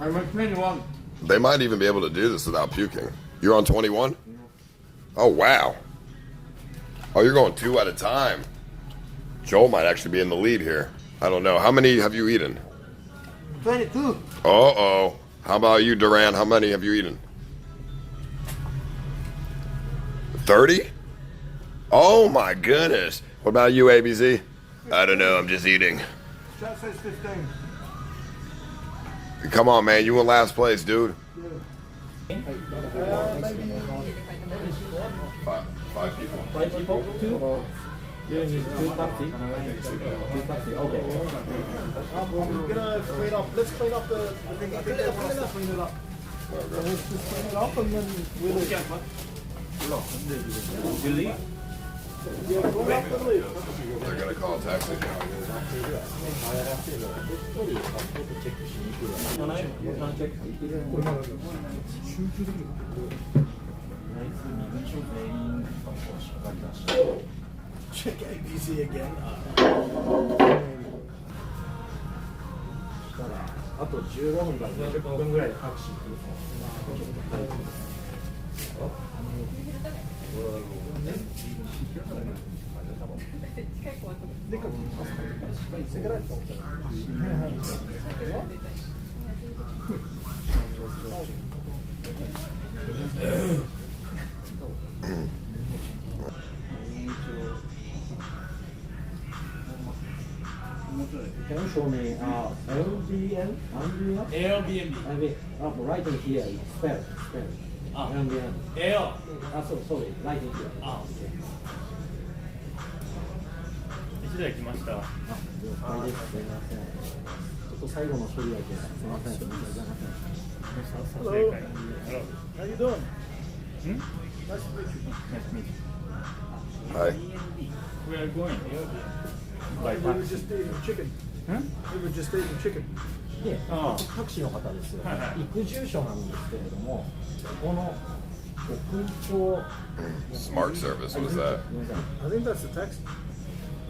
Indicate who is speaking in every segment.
Speaker 1: I'm 21.
Speaker 2: They might even be able to do this without puking. You're on 21? Oh, wow. Oh, you're going 2 at a time. Joel might actually be in the lead here. I don't know. How many have you eaten?
Speaker 1: 22.
Speaker 2: Uh-oh. How about you, Duran? How many have you eaten? 30? Oh, my goodness. What about you, ABZ? I don't know. I'm just eating.
Speaker 1: Chat says 15.
Speaker 2: Come on, man. You in last place, dude.
Speaker 1: Maybe.
Speaker 2: Five people.
Speaker 3: 5 people? 2? You need 2 taxi? 2 taxi, okay.
Speaker 1: We're gonna clean up. Let's clean up the. I think they want us to clean it up. So let's just clean it up and then we'll leave.
Speaker 3: You leave?
Speaker 1: Yeah, we'll have to leave.
Speaker 2: They're going to call a taxi.
Speaker 1: Check ABC again.
Speaker 3: あと15分から20分ぐらいでタクシー来る。Can you show me LBN?
Speaker 4: Airbnb.
Speaker 3: Right in here, spell. Airbnb.
Speaker 4: Air.
Speaker 3: Sorry, right in here.
Speaker 4: 1台来ました。
Speaker 3: 了解です。すみません。ちょっと最後の処理だけすみません。申し訳ございません。
Speaker 1: Hello.
Speaker 4: Hello.
Speaker 1: How you doing?
Speaker 4: Hmm?
Speaker 1: Nice to meet you.
Speaker 4: Nice to meet you.
Speaker 2: Hi.
Speaker 4: We are going Airbnb. By
Speaker 1: We were
Speaker 4: taxi.
Speaker 1: just eating chicken.
Speaker 4: Huh?
Speaker 1: We were just eating chicken.
Speaker 3: で、
Speaker 4: ああ
Speaker 3: タクシーの方ですよ、
Speaker 4: はいはい
Speaker 3: 行く住所なんですけれども、この国境
Speaker 2: Smart service. What is that?
Speaker 1: I think that's the text.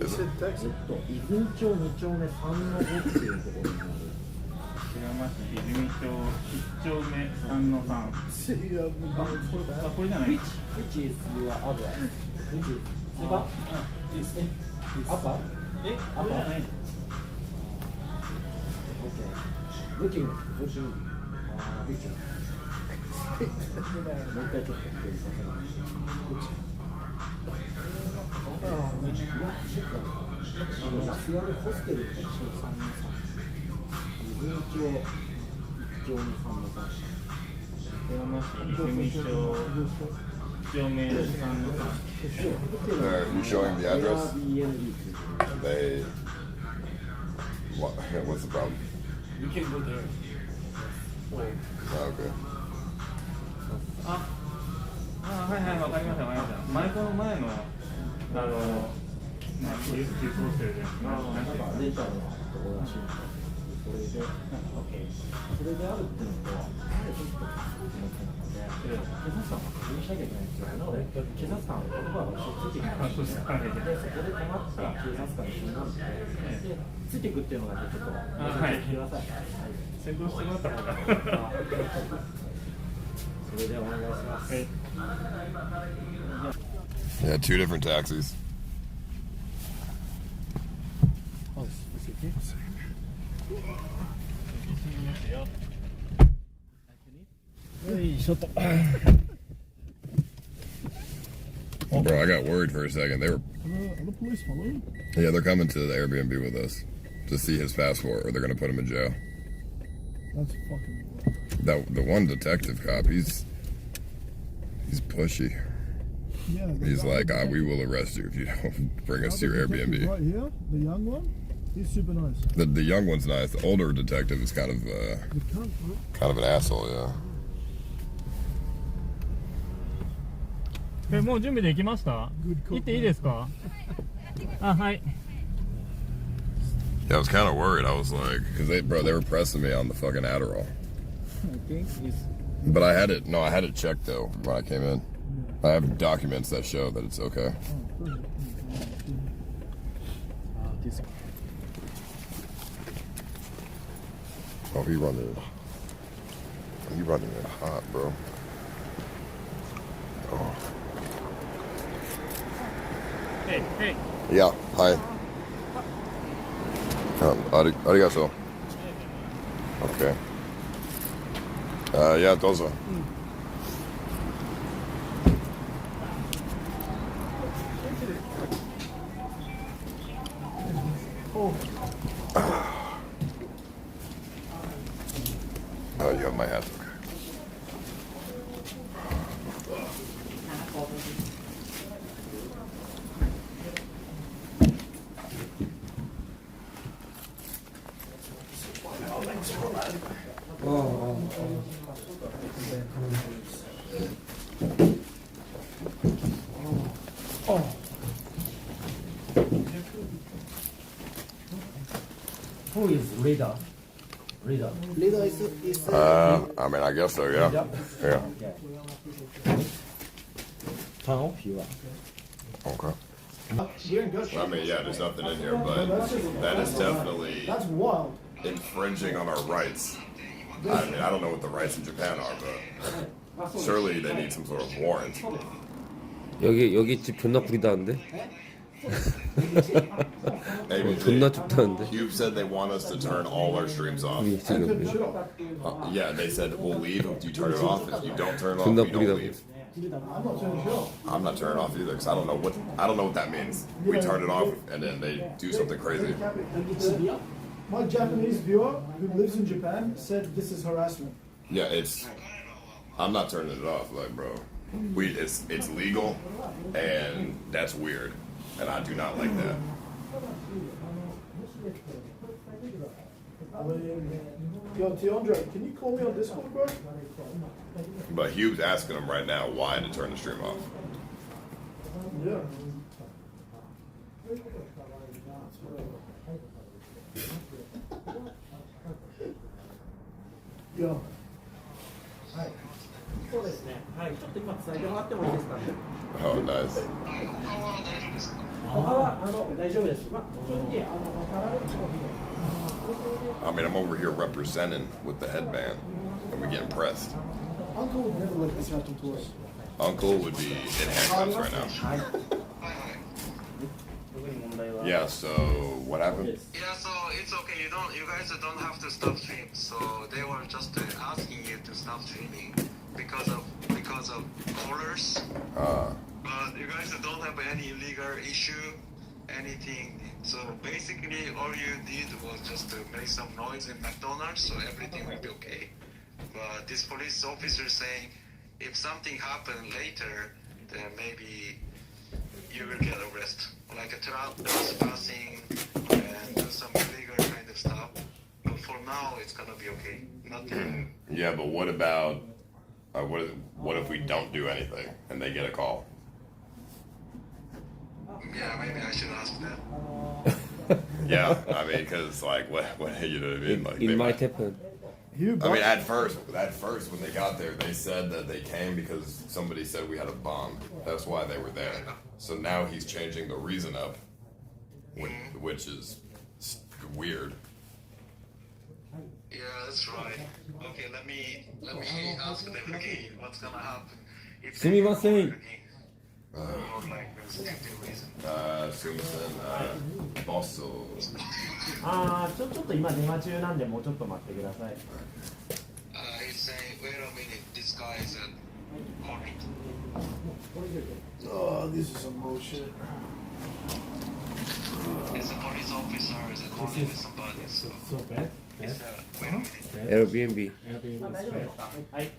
Speaker 1: It
Speaker 2: Is
Speaker 1: said
Speaker 2: it?
Speaker 1: text.
Speaker 3: 伊豆町2丁目3の5っていうところになる。
Speaker 4: 白山市泉町1丁目3の3。
Speaker 1: See,
Speaker 4: あ、これじゃない。
Speaker 3: Which is your address? Which is?
Speaker 4: あ、
Speaker 3: Upper?
Speaker 4: え、これじゃない。
Speaker 3: Okay. Looking. Picture. もう一回ちょっと確認させます。安宿ホステルって3の3。伊豆町1丁目3の3。
Speaker 4: 白山市泉町1丁目3の3。
Speaker 2: You showing the address?
Speaker 3: Airbnb.
Speaker 2: They. What's the problem?
Speaker 4: We can go there.
Speaker 2: Oh, okay.
Speaker 4: はいはい、わかりました、わかりました。この前の、ユースホステルで。
Speaker 3: なんかレンタルのところらしいんですよ。それであるっていうのと、ちょっと思ってたので、警察官が確認しなきゃいけないんですよ。なので、警察官の言葉がついてきまして、そこで困ったら警察官に一緒になって、で、ついていくっていうのだけちょっと、
Speaker 4: はい
Speaker 3: ください。
Speaker 4: 先導してもらった方が。
Speaker 3: それでお願いします。
Speaker 2: Yeah, 2 different taxis.
Speaker 1: Oh, is it here?
Speaker 2: Bro, I got worried for a second. They were.
Speaker 1: Are the police following?
Speaker 2: Yeah, they're coming to the Airbnb with us to see his passport, or they're gonna put him in jail.
Speaker 1: That's fucking.
Speaker 2: The one detective cop, he's pushy.
Speaker 1: Yeah.
Speaker 2: He's like, we will arrest you if you don't bring us to your Airbnb.
Speaker 1: Right here, the young one, he's super nice.
Speaker 2: The young one's nice. The older detective is kind of
Speaker 1: The cunt, bro.
Speaker 2: kind of an asshole. Yeah.
Speaker 4: もう準備できました？行っていいですか？あ、はい。
Speaker 2: Yeah, I was kind of worried. I was like, because they were pressing me on the fucking Adderall.
Speaker 4: I think it's
Speaker 2: But I had it. No, I had it checked though when I came in. I have documents that show that it's okay. Oh, he running it hot, bro. Oh.
Speaker 4: Hey.
Speaker 2: Yeah, hi. Arigato. Okay. Yeah, どうぞ. Oh, you have my hat. Okay.
Speaker 3: Who is leader? Leader.
Speaker 1: Leader is
Speaker 2: I mean, I guess so, yeah. Yeah.
Speaker 3: Turn off you are.
Speaker 2: Okay.
Speaker 1: we're in good
Speaker 2: I
Speaker 1: shape.
Speaker 2: mean, yeah, there's nothing in here, but that is definitely
Speaker 1: That's wild.
Speaker 2: infringing on our rights. I mean, I don't know what the rights in Japan are, but surely they need some sort of warrant.
Speaker 5: 여기 집 존나 구리다는데?
Speaker 2: Maybe
Speaker 5: 존나 춥다는데?
Speaker 2: Cube said they want us to turn all our streams off.
Speaker 5: 우리 지금
Speaker 2: Yeah, they said we'll leave if you turn it off. If you don't turn it off,
Speaker 5: 존나
Speaker 2: we don't
Speaker 5: 구리다고.
Speaker 2: leave.
Speaker 1: I'm not turning it off.
Speaker 2: I'm not turning off either because I don't know what that means. We turn it off and then they do something crazy.
Speaker 1: My Japanese viewer who lives in Japan said this is harassment.
Speaker 2: Yeah, I'm not turning it off, like, bro. It's legal, and that's weird, and I do not like that.
Speaker 1: Yo, Tiandre, can you call me on Discord, bro?
Speaker 2: But Hube's asking him right now why to turn the stream off.
Speaker 1: Yeah. Yo.
Speaker 3: はい。そうですね。はい。ちょっと今伝えてもらってもいいですかね。
Speaker 2: Oh, nice.
Speaker 3: 他は大丈夫です。まあ正直
Speaker 2: I mean, I'm over here representing with the headband, and we're getting pressed.
Speaker 1: Uncle would never let this happen to us.
Speaker 2: Uncle would be in handcuffs right now. Yeah. So what happened?
Speaker 6: Yeah, so it's okay. You guys don't have to stop stream. So they were just asking you to stop streaming because of callers. But you guys don't have any legal issue, anything. So basically, all you did was just to make some noise in McDonald's, so everything will be okay. But this police officer saying, if something happened later, then maybe you will get arrested, like a trespassing and do some illegal kind of stuff. But for now, it's gonna be okay. Nothing.
Speaker 2: Yeah, but what about what if we don't do anything and they get a call?
Speaker 6: Yeah, maybe I should ask that.
Speaker 2: Yeah, I mean, because like what you know what I mean? Like
Speaker 5: It
Speaker 2: they
Speaker 5: might happen.
Speaker 2: I mean, at first when they got there, they said that they came because somebody said we had a bomb. That's why they were there. So now he's changing the reason up, which is weird.
Speaker 6: Yeah, that's right. Okay, let me ask them again. What's gonna happen? If they
Speaker 5: すみません。
Speaker 6: or like subjective reason.
Speaker 2: Sumisen, Bosso.
Speaker 3: ちょっと今電話中なんでもうちょっと待ってください。
Speaker 6: He's saying, wait a minute, this guy is calling.
Speaker 1: Oh, this is some bullshit.
Speaker 6: It's a police officer, is calling with somebody. So,
Speaker 3: So bad?
Speaker 6: it's wait a minute.
Speaker 5: Airbnb.
Speaker 3: 大丈夫ですか？はい。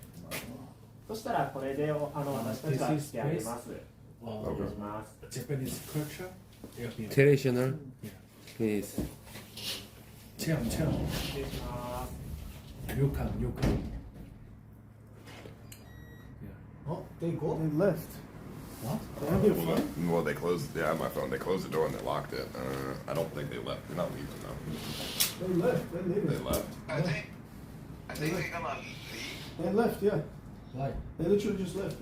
Speaker 3: そしたらこれで私たちはしてあげます。お願いします。
Speaker 7: Japanese culture.
Speaker 5: Traditional. Please.
Speaker 7: 체험.
Speaker 3: 失礼します。
Speaker 7: Ryokan.
Speaker 1: Oh, they left. What? They have your phone?
Speaker 2: Well, they closed. Yeah, I have my phone. They closed the door and they locked it. I don't think they left. They're not leaving though.
Speaker 1: They left. They're leaving.
Speaker 2: They left.
Speaker 6: I think they're gonna leave,
Speaker 1: They left, yeah.
Speaker 7: Why?
Speaker 1: They literally just left.